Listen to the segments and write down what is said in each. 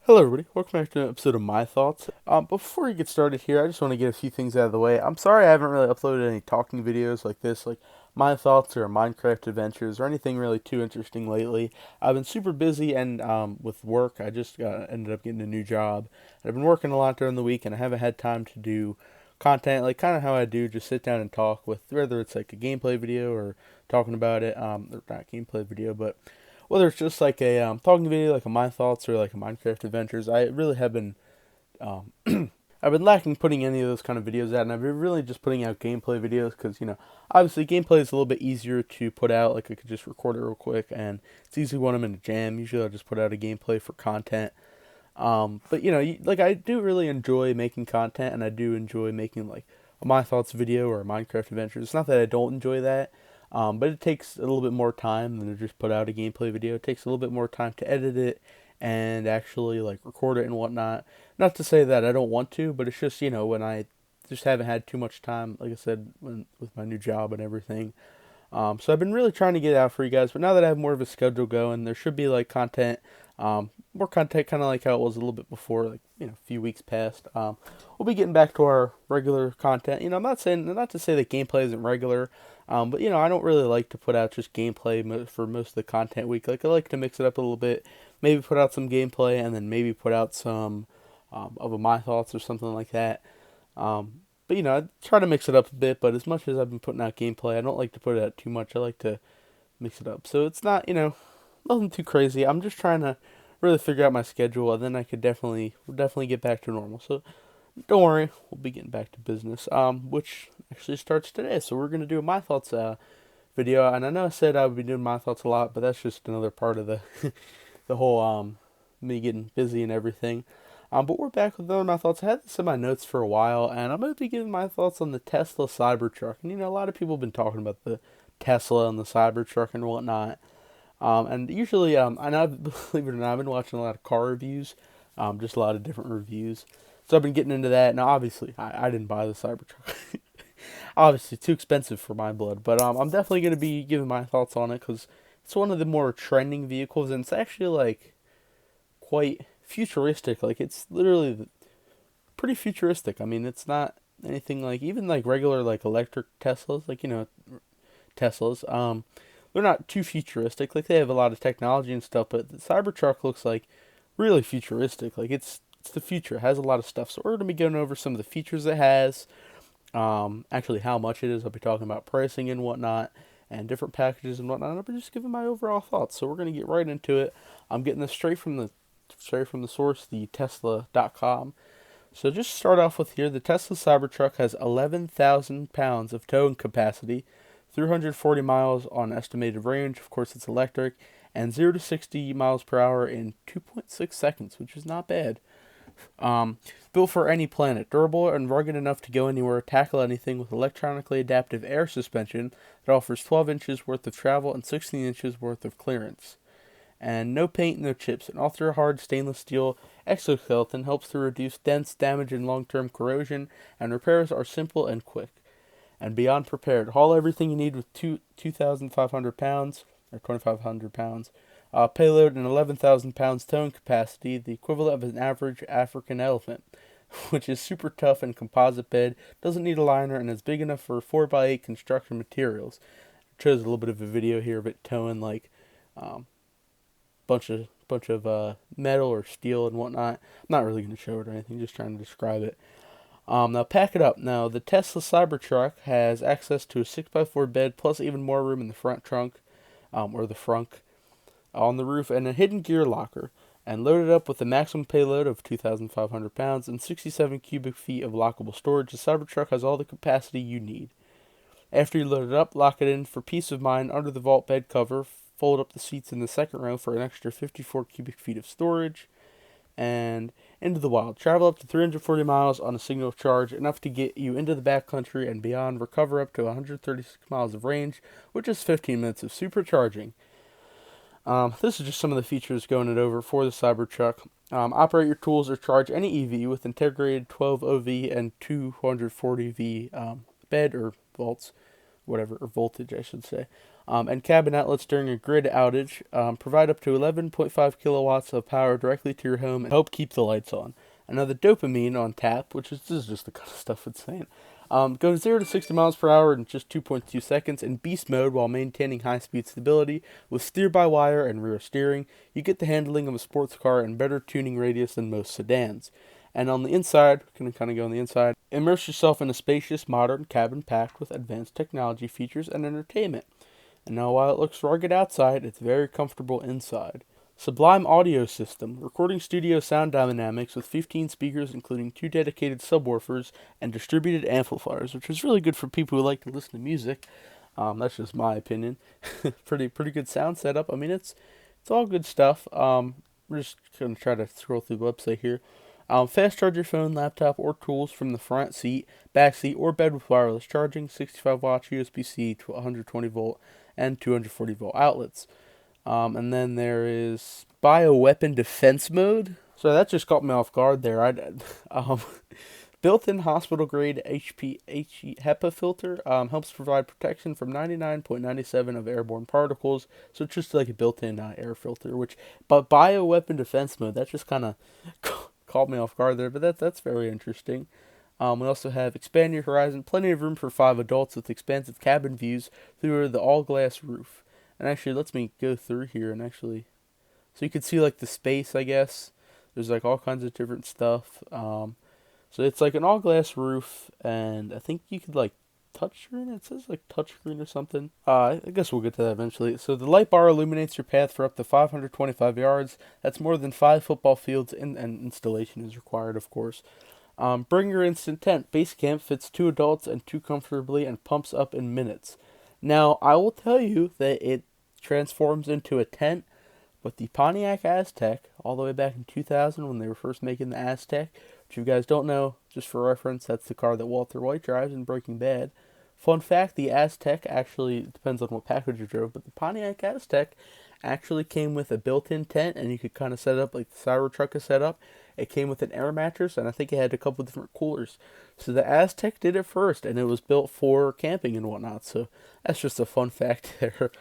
Hello, everybody. Welcome back to an episode of My Thoughts. Before we get started here, I just want to get a few things out of the way. I'm sorry I haven't really uploaded any talking videos like this, like My Thoughts or Minecraft Adventures or anything really too interesting lately. I've been super busy and with work. I just ended up getting a new job. I've been working a lot during the week and I haven't had time to do content like kind of how I do, just sit down and talk with whether it's like a gameplay video or talking about it. Or not gameplay video, but whether it's just like a talking video, like a My Thoughts or like a Minecraft Adventures, I really have been um, I've been lacking putting any of those kind of videos out, and I've been really just putting out gameplay videos because obviously gameplay is a little bit easier to put out. Like I could just record it real quick, and it's easy when I'm in a jam. Usually I'll just put out a gameplay for content. But like I do really enjoy making content, and I do enjoy making like a My Thoughts video or a Minecraft Adventure. It's not that I don't enjoy that, but it takes a little bit more time than to just put out a gameplay video. It takes a little bit more time to edit it and actually like record it and whatnot. Not to say that I don't want to, but it's just when I just haven't had too much time, like I said, with my new job and everything. So I've been really trying to get it out for you guys, but now that I have more of a schedule going, there should be like content, more content, kind of like how it was a little bit before, like a few weeks past. We'll be getting back to our regular content. I'm not to say that gameplay isn't regular, but I don't really like to put out just gameplay for most of the content week. Like I like to mix it up a little bit, maybe put out some gameplay, and then maybe put out some of a My Thoughts or something like that. But I try to mix it up a bit. But as much as I've been putting out gameplay, I don't like to put it out too much. I like to mix it up. So it's not nothing too crazy. I'm just trying to really figure out my schedule, and then I could definitely get back to normal. So don't worry, we'll be getting back to business. Which actually starts today. So we're gonna do a My Thoughts video, and I know I said I would be doing My Thoughts a lot, but that's just another part of the the whole me getting busy and everything. But we're back with other My Thoughts. I had this in my notes for a while, and I'm going to be giving my thoughts on the Tesla Cybertruck. And a lot of people have been talking about the Tesla and the Cybertruck and whatnot. And usually, I know, believe it or not, I've been watching a lot of car reviews, just a lot of different reviews. So I've been getting into that. Now, obviously, I didn't buy the Cybertruck. Obviously, too expensive for my blood. But I'm definitely going to be giving my thoughts on it because it's one of the more trending vehicles, and it's actually like quite futuristic. Like it's literally pretty futuristic. I mean, it's not anything like even like regular like electric Teslas, like Teslas. They're not too futuristic. Like they have a lot of technology and stuff, but the Cybertruck looks like really futuristic. Like it's the future. It has a lot of stuff. So we're gonna be going over some of the features it has. Actually, how much it is. I'll be talking about pricing and whatnot, and different packages and whatnot. I'll be just giving my overall thoughts. So we're gonna get right into it. I'm getting this straight from the source, the Tesla.com. So just start off with here, the Tesla Cybertruck has 11,000 pounds of towing capacity, 340 miles on estimated range. Of course, it's electric, and 0 to 60 miles per hour in 2.6 seconds, which is not bad. Built for any planet, durable and rugged enough to go anywhere, tackle anything with electronically adaptive air suspension that offers 12 inches worth of travel and 16 inches worth of clearance. And no paint, no chips. An ultra-hard stainless steel exoskeleton helps to reduce dents, damage, and long-term corrosion, and repairs are simple and quick. And beyond prepared, haul everything you need with 2,500 pounds, or 2,500 pounds, payload and 11,000 pounds towing capacity, the equivalent of an average African elephant, which is super tough and composite bed, doesn't need a liner, and is big enough for 4x8 construction materials. It shows a little bit of a video here of it towing like um, bunch of metal or steel and whatnot. I'm not really going to show it or anything, just trying to describe it. Now pack it up. Now the Tesla Cybertruck has access to a 6x4 bed plus even more room in the front trunk, or the frunk, on the roof, and a hidden gear locker. And loaded up with a maximum payload of 2,500 pounds and 67 cubic feet of lockable storage, the Cybertruck has all the capacity you need. After you load it up, lock it in for peace of mind under the vault bed cover. Fold up the seats in the second row for an extra 54 cubic feet of storage. And into the wild. Travel up to 340 miles on a single charge, enough to get you into the backcountry and beyond. Recover up to 136 miles of range, which is 15 minutes of supercharging. This is just some of the features going it over for the Cybertruck. Operate your tools or charge any EV with integrated 12 OV and 240V bed or volts, whatever, or voltage, I should say. and cabin outlets during a grid outage. Provide up to 11.5 kilowatts of power directly to your home and help keep the lights on. Another dopamine on tap, which is this is just the kind of stuff it's saying. Goes 0 to 60 miles per hour in just 2.2 seconds in beast mode while maintaining high speed stability. With steer by wire and rear steering, you get the handling of a sports car and better tuning radius than most sedans. And on the inside, going to kind of go on the inside, immerse yourself in a spacious, modern cabin packed with advanced technology features and entertainment. And now, while it looks rugged outside, it's very comfortable inside. Sublime audio system, recording studio sound dynamics with 15 speakers, including 2 dedicated subwoofers and distributed amplifiers, which is really good for people who like to listen to music. That's just my opinion. Pretty good sound setup. I mean, it's all good stuff. We're just gonna try to scroll through the website here. Fast charge your phone, laptop, or tools from the front seat, back seat, or bed with wireless charging. 65 watts USB-C to 120 volt and 240 volt outlets. And then there is bioweapon defense mode. So that just caught me off guard there. Built-in hospital-grade HEPA filter helps provide protection from 99.97 of airborne particles. So it's just like a built-in air filter. But bioweapon defense mode, that just kind of caught me off guard there. But that's very interesting. We also have expand your horizon, plenty of room for 5 adults with expansive cabin views through the all-glass roof. And actually, lets me go through here and actually, so you can see like the space, I guess. There's like all kinds of different stuff. So it's like an all glass roof, and I think you could like touchscreen. It says like touchscreen or something. I guess we'll get to that eventually. So the light bar illuminates your path for up to 525 yards. That's more than 5 football fields, and installation is required, of course. Bring your instant tent. Base camp fits 2 adults and 2 comfortably and pumps up in minutes. Now, I will tell you that it transforms into a tent, but the Pontiac Aztek, all the way back in 2000 when they were first making the Aztek, which you guys don't know, just for reference, that's the car that Walter White drives in Breaking Bad. Fun fact, the Aztek actually, depends on what package you drove, but the Pontiac Aztek actually came with a built-in tent, and you could kind of set it up like the cybertruck is set up. It came with an air mattress, and I think it had a couple different coolers. So the Aztek did it first, and it was built for camping and whatnot. So that's just a fun fact there.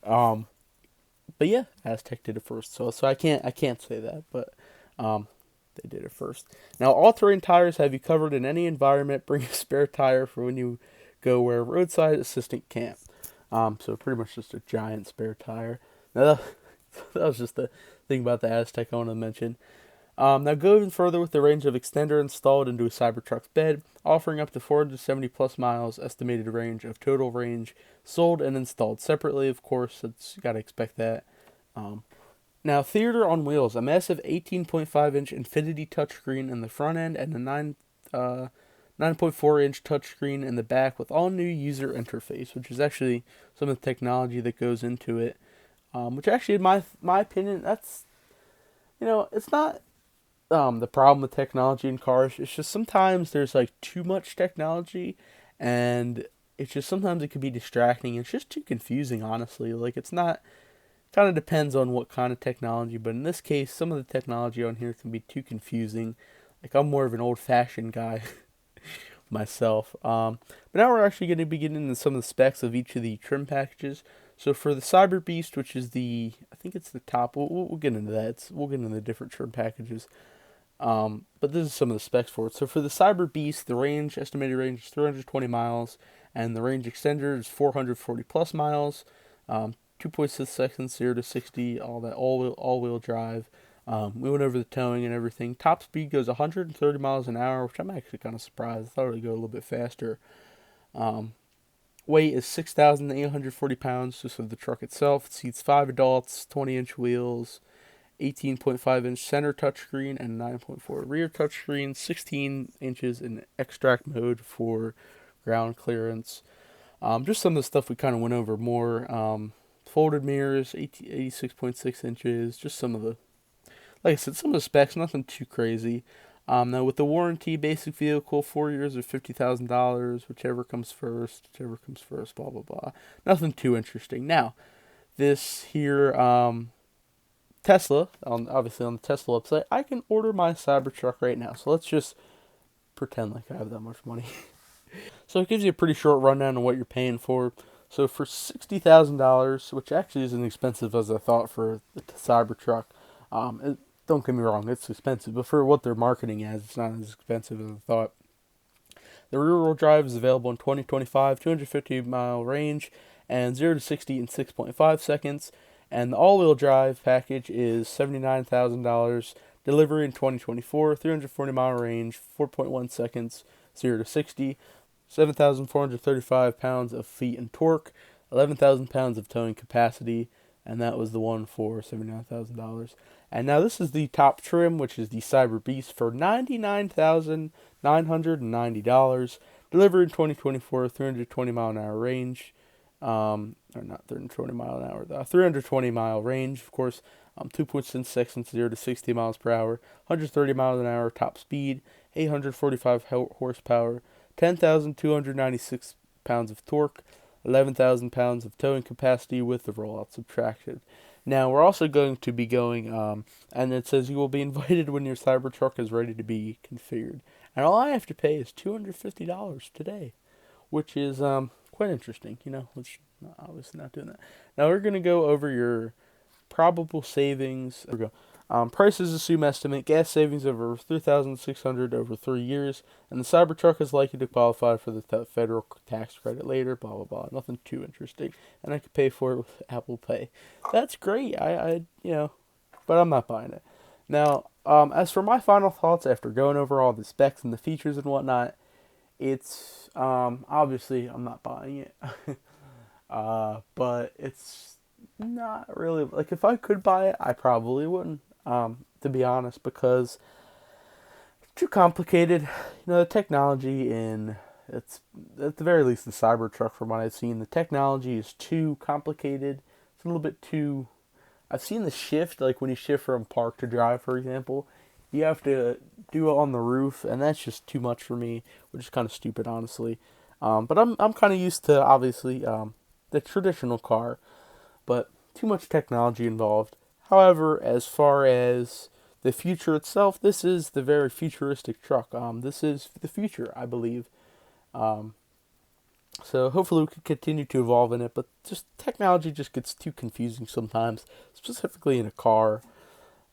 But yeah, Aztek did it first. So I can't say that, but they did it first. Now, all-terrain tires have you covered in any environment. Bring a spare tire for when you go where roadside assistant can't. So pretty much just a giant spare tire. Now that was just the thing about the Aztek I want to mention. Now go even further with the range of extender installed into a Cybertruck's bed, offering up to 470 plus miles estimated range of total range, sold and installed separately, of course. That's, you gotta expect that. Now, theater on wheels, a massive 18.5-inch Infinity touchscreen in the front end and a 9.4-inch touchscreen in the back with all new user interface, which is actually some of the technology that goes into it. Which actually, in my opinion, that's, it's not the problem with technology in cars. It's just sometimes there's like too much technology, and it's just sometimes it can be distracting. It's just too confusing, honestly. Like, it's not, kind of depends on what kind of technology, but in this case, some of the technology on here can be too confusing. Like, I'm more of an old-fashioned guy myself. But now we're actually going to be getting into some of the specs of each of the trim packages. So for the Cyber Beast, which is I think it's the top, we'll get into that. We'll get into the different trim packages. But this is some of the specs for it. So for the Cyber Beast, the estimated range is 320 miles, and the range extender is 440 plus miles. 2.6 seconds, 0 to 60, all that, all-wheel drive. We went over the towing and everything. Top speed goes 130 miles an hour, which I'm actually kind of surprised. I thought it would go a little bit faster. Weight is 6,840 pounds just of the truck itself. It seats 5 adults, 20-inch wheels, 18.5-inch center touchscreen, and 9.4 rear touchscreen, 16 inches in extract mode for ground clearance. Just some of the stuff we kind of went over more. Folded mirrors, 86.6 inches, just some of the, like I said, some of the specs, nothing too crazy. Now with the warranty, basic vehicle, 4 years or $50,000, whichever comes first, blah, blah, blah. Nothing too interesting. Now, this here, Tesla, obviously on the Tesla website, I can order my Cybertruck right now. So let's just pretend like I have that much money. So it gives you a pretty short rundown on what you're paying for. So for $60,000, which actually isn't expensive as I thought for the Cybertruck, don't get me wrong, it's expensive, but for what they're marketing as, it's not as expensive as I thought. The rear-wheel drive is available in 2025, 250-mile range, and 0 to 60 in 6.5 seconds. And the all-wheel drive package is $79,000. Delivery in 2024, 340-mile range, 4.1 seconds, 0 to 60, 7,435 pounds of feet and torque, 11,000 pounds of towing capacity, and that was the one for $79,000. And now this is the top trim, which is the Cyber Beast for $99,990. Delivered in 2024, 320-mile-an-hour range. Or not 320 mile an hour, 320-mile range, of course. 2.6 seconds, 0 to 60 miles per hour, 130 miles an hour top speed, 845 horsepower, 10,296 pounds of torque, 11,000 pounds of towing capacity with the rollout subtracted. Now, we're also going to be going, and it says you will be invited when your Cybertruck is ready to be configured. And all I have to pay is $250 today, which is quite interesting, which obviously not doing that. Now, we're going to go over your probable savings. There we go. Prices assume estimate. Gas savings over $3,600 over 3 years, and the Cybertruck is likely to qualify for the federal tax credit later. Blah blah blah. Nothing too interesting, and I could pay for it with Apple Pay. That's great. But I'm not buying it. Now, as for my final thoughts after going over all the specs and the features and whatnot, it's obviously I'm not buying it. But it's not really, like, if I could buy it, I probably wouldn't, to be honest, because it's too complicated. The technology it's, at the very least, the Cybertruck, from what I've seen, the technology is too complicated. It's a little bit too, I've seen the shift, like when you shift from park to drive, for example, you have to do it on the roof, and that's just too much for me, which is kind of stupid, honestly. But I'm kind of used to, obviously, the traditional car, but too much technology involved. However, as far as the future itself, this is the very futuristic truck. This is the future, I believe. So hopefully we can continue to evolve in it, but just technology just gets too confusing sometimes, specifically in a car.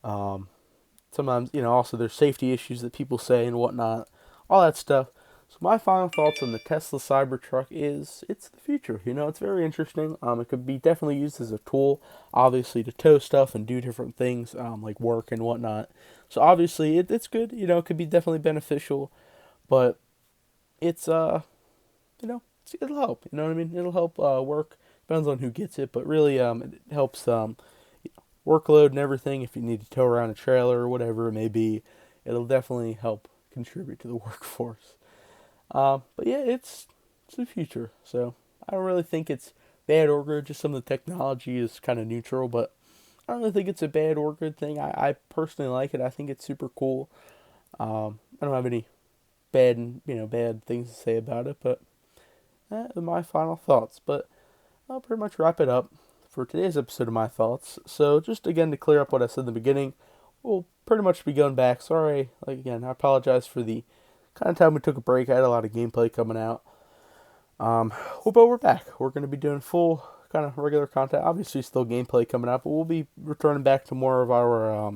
Sometimes, also there's safety issues that people say and whatnot, all that stuff. So my final thoughts on the Tesla Cybertruck is it's the future. It's very interesting. It could be definitely used as a tool, obviously, to tow stuff and do different things, like work and whatnot. So obviously it's good. It could be definitely beneficial, but it's it'll help. You know what I mean? It'll help work. Depends on who gets it, but really it helps workload and everything. If you need to tow around a trailer or whatever it may be, it'll definitely help contribute to the workforce. But yeah, it's the future. So I don't really think it's bad or good. Just some of the technology is kind of neutral, but I don't really think it's a bad or good thing. I personally like it. I think it's super cool. I don't have any bad things to say about it, but that are my final thoughts. But I'll pretty much wrap it up for today's episode of My Thoughts. So just again to clear up what I said in the beginning, we'll pretty much be going back. Sorry, again, I apologize for the kind of time we took a break. I had a lot of gameplay coming out. But we're back. We're going to be doing full kind of regular content. Obviously still gameplay coming out, but we'll be returning back to more of our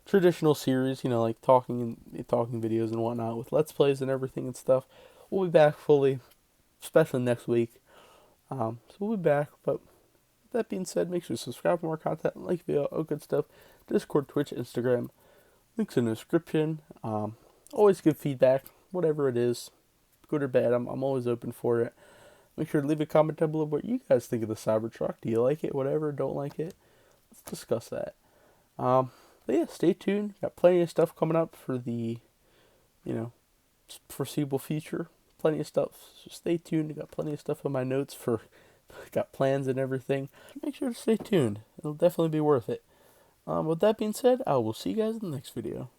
traditional series, like talking videos and whatnot with Let's Plays and everything and stuff. We'll be back fully, especially next week. So we'll be back, but with that being said, make sure to subscribe for more content, like the video, all good stuff. Discord, Twitch, Instagram, links in the description. Always give feedback, whatever it is, good or bad. I'm always open for it. Make sure to leave a comment down below what you guys think of the Cybertruck. Do you like it? Whatever, don't like it? Let's discuss that. But yeah, stay tuned. Got plenty of stuff coming up for the, foreseeable future. Plenty of stuff. So stay tuned. Got plenty of stuff on my notes for, got plans and everything. Make sure to stay tuned. It'll definitely be worth it. With that being said, I will see you guys in the next video.